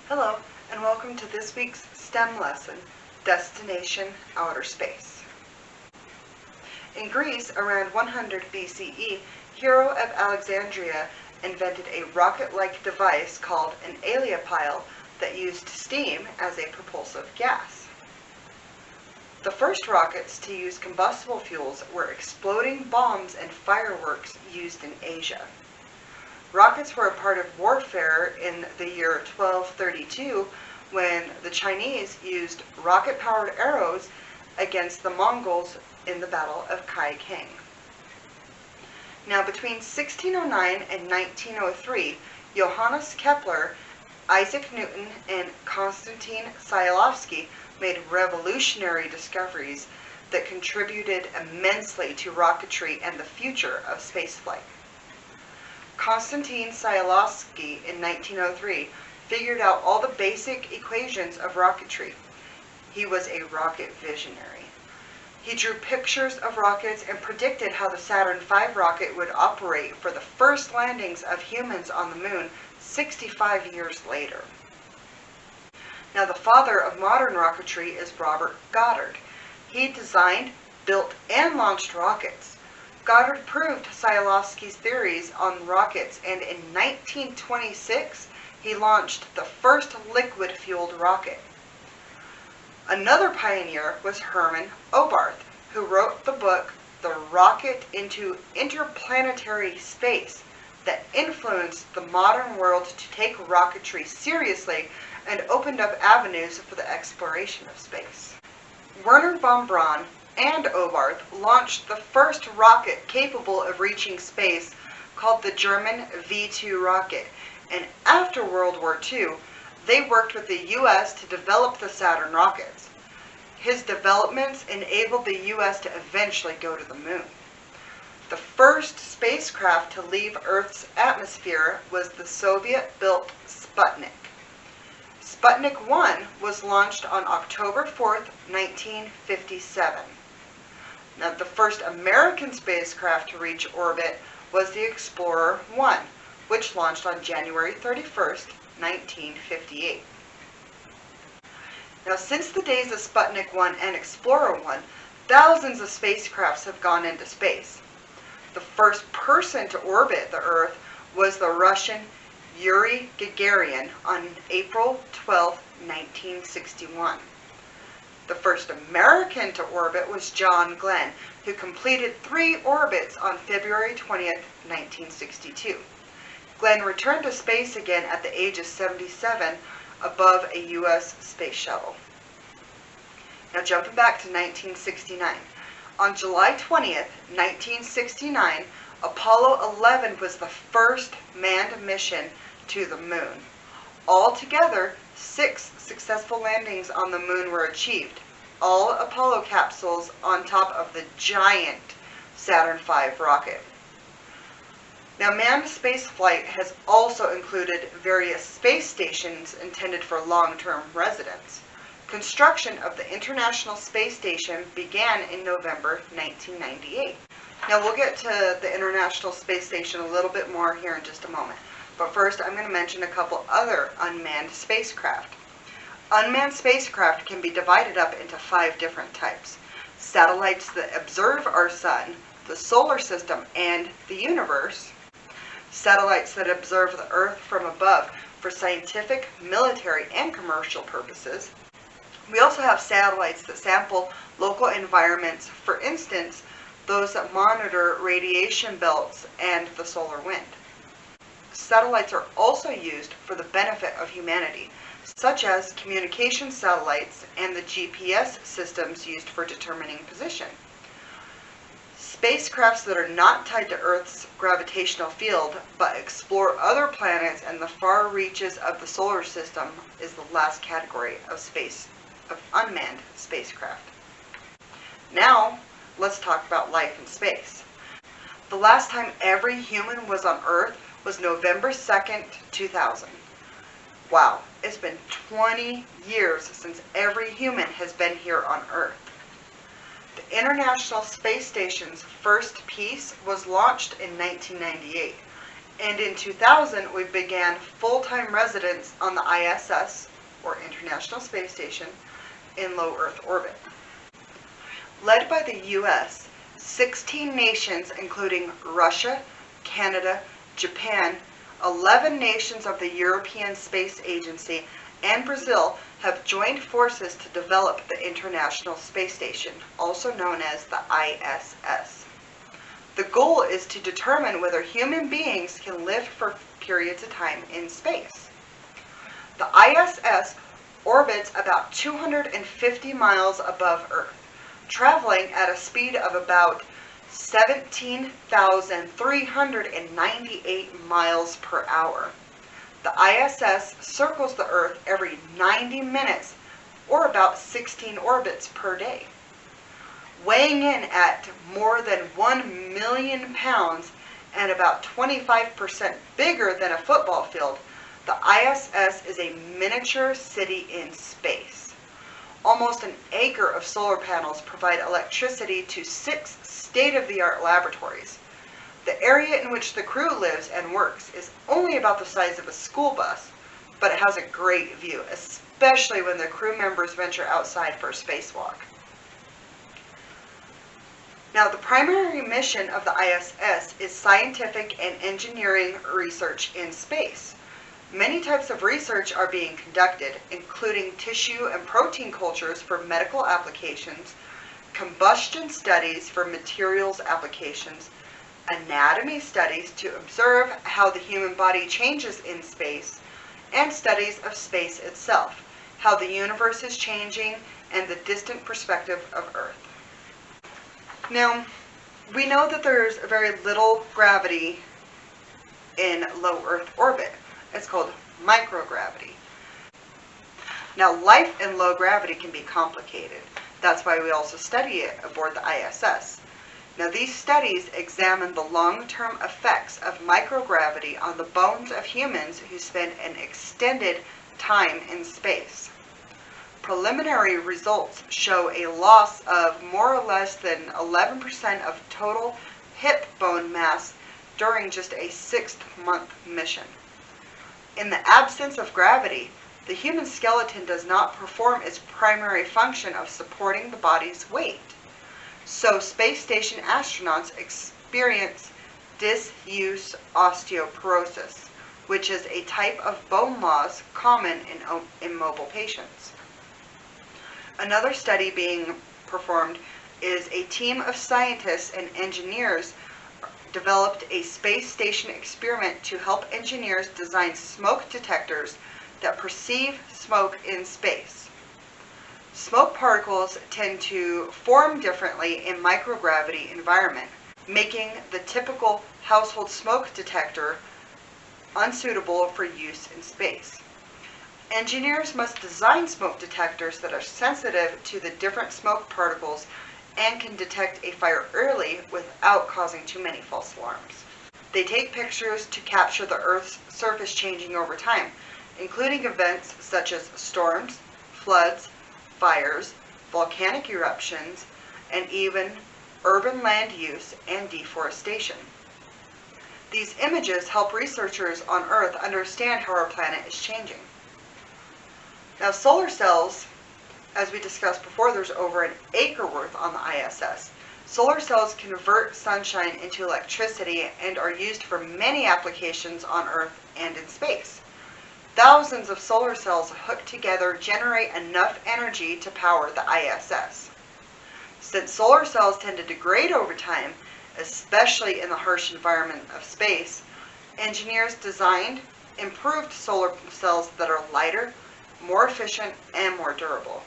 Hello, and welcome to this week's STEM lesson, Destination Outer Space. In Greece, around 100 BCE, Hero of Alexandria invented a rocket-like device called an aeolipile that used steam as a propulsive gas. The first rockets to use combustible fuels were exploding bombs and fireworks used in Asia. Rockets were a part of warfare in the year 1232 when the Chinese used rocket-powered arrows against the Mongols in the Battle of Kai Kang. Now, between 1609 and 1903, Johannes Kepler, Isaac Newton, and Konstantin Tsiolkovsky made revolutionary discoveries that contributed immensely to rocketry and the future of spaceflight. Konstantin Tsiolkovsky in 1903 figured out all the basic equations of rocketry. He was a rocket visionary. He drew pictures of rockets and predicted how the Saturn V rocket would operate for the first landings of humans on the moon 65 years later. Now, the father of modern rocketry is Robert Goddard. He designed, built, and launched rockets. Goddard proved Tsiolkovsky's theories on rockets, and in 1926, he launched the first liquid-fueled rocket. Another pioneer was Hermann Oberth, who wrote the book The Rocket into Interplanetary Space that influenced the modern world to take rocketry seriously and opened up avenues for the exploration of space. Wernher von Braun and Oberth launched the first rocket capable of reaching space, called the German V-2 rocket, and after World War II, they worked with the U.S. to develop the Saturn rockets. His developments enabled the U.S. to eventually go to the moon. The first spacecraft to leave Earth's atmosphere was the Soviet-built Sputnik. Sputnik 1 was launched on October 4th, 1957. Now, the first American spacecraft to reach orbit was the Explorer 1, which launched on January 31st, 1958. Now, since the days of Sputnik 1 and Explorer 1, thousands of spacecrafts have gone into space. The first person to orbit the Earth was the Russian Yuri Gagarin on April 12, 1961. The first American to orbit was John Glenn, who completed 3 orbits on February 20th, 1962. Glenn returned to space again at the age of 77 above a U.S. space shuttle. Now, jumping back to 1969. On July 20th, 1969, Apollo 11 was the first manned mission to the moon. Altogether, 6 successful landings on the moon were achieved, all Apollo capsules on top of the giant Saturn V rocket. Now, manned spaceflight has also included various space stations intended for long-term residence. Construction of the International Space Station began in November 1998. Now, we'll get to the International Space Station a little bit more here in just a moment. But first, I'm going to mention a couple other unmanned spacecraft. Unmanned spacecraft can be divided up into 5 different types. Satellites that observe our sun, the solar system, and the universe. Satellites that observe the Earth from above for scientific, military, and commercial purposes. We also have satellites that sample local environments, for instance, those that monitor radiation belts and the solar wind. Satellites are also used for the benefit of humanity, such as communication satellites and the GPS systems used for determining position. Spacecrafts that are not tied to Earth's gravitational field but explore other planets and the far reaches of the solar system is the last category of unmanned spacecraft. Now, let's talk about life in space. The last time every human was on Earth was November 2nd, 2000. Wow, it's been 20 years since every human has been here on Earth. The International Space Station's first piece was launched in 1998, And in 2000, we began full-time residence on the ISS, or International Space Station, in low Earth orbit. Led by the U.S., 16 nations, including Russia, Canada, Japan, 11 nations of the European Space Agency, and Brazil have joined forces to develop the International Space Station, also known as the ISS. The goal is to determine whether human beings can live for periods of time in space. The ISS orbits about 250 miles above Earth, traveling at a speed of about 17,398 miles per hour. The ISS circles the Earth every 90 minutes, or about 16 orbits per day. Weighing in at more than 1 million pounds and about 25% bigger than a football field, the ISS is a miniature city in space. Almost an acre of solar panels provide electricity to 6 state-of-the-art laboratories. The area in which the crew lives and works is only about the size of a school bus, but it has a great view, especially when the crew members venture outside for a spacewalk. Now, the primary mission of the ISS is scientific and engineering research in space. Many types of research are being conducted, including tissue and protein cultures for medical applications, combustion studies for materials applications, anatomy studies to observe how the human body changes in space, and studies of space itself, how the universe is changing, and the distant perspective of Earth. Now, we know that there's very little gravity in low Earth orbit. It's called microgravity. Now, life in low gravity can be complicated. That's why we also study it aboard the ISS. Now, these studies examine the long-term effects of microgravity on the bones of humans who spend an extended time in space. Preliminary results show a loss of more or less than 11% of total hip bone mass during just a 6-month mission. In the absence of gravity, the human skeleton does not perform its primary function of supporting the body's weight. So space station astronauts experience disuse osteoporosis, which is a type of bone loss common in immobile patients. Another study being performed is a team of scientists and engineers developed a space station experiment to help engineers design smoke detectors that perceive smoke in space. Smoke particles tend to form differently in microgravity environment, making the typical household smoke detector unsuitable for use in space. Engineers must design smoke detectors that are sensitive to the different smoke particles and can detect a fire early without causing too many false alarms. They take pictures to capture the Earth's surface changing over time, including events such as storms, floods, fires, volcanic eruptions, and even urban land use and deforestation. These images help researchers on Earth understand how our planet is changing. Now, solar cells, as we discussed before, there's over an acre worth on the ISS. Solar cells convert sunshine into electricity and are used for many applications on Earth and in space. Thousands of solar cells hooked together generate enough energy to power the ISS. Since solar cells tend to degrade over time, especially in the harsh environment of space, engineers designed improved solar cells that are lighter, more efficient, and more durable.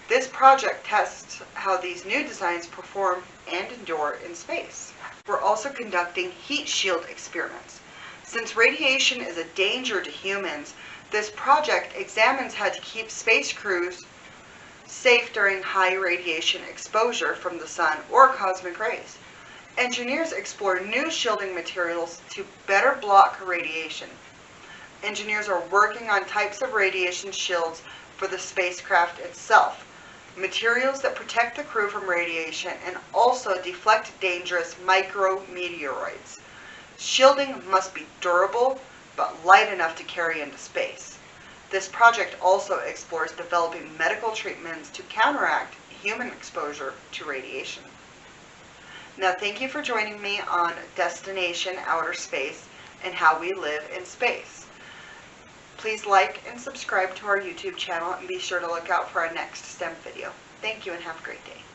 This project tests how these new designs perform and endure in space. We're also conducting heat shield experiments. Since radiation is a danger to humans, this project examines how to keep space crews safe during high radiation exposure from the sun or cosmic rays. Engineers explore new shielding materials to better block radiation. Engineers are working on types of radiation shields for the spacecraft itself, materials that protect the crew from radiation and also deflect dangerous micrometeoroids. Shielding must be durable, but light enough to carry into space. This project also explores developing medical treatments to counteract human exposure to radiation. Now, thank you for joining me on Destination Outer Space and how we live in space. Please like and subscribe to our YouTube channel and be sure to look out for our next STEM video. Thank you and have a great day.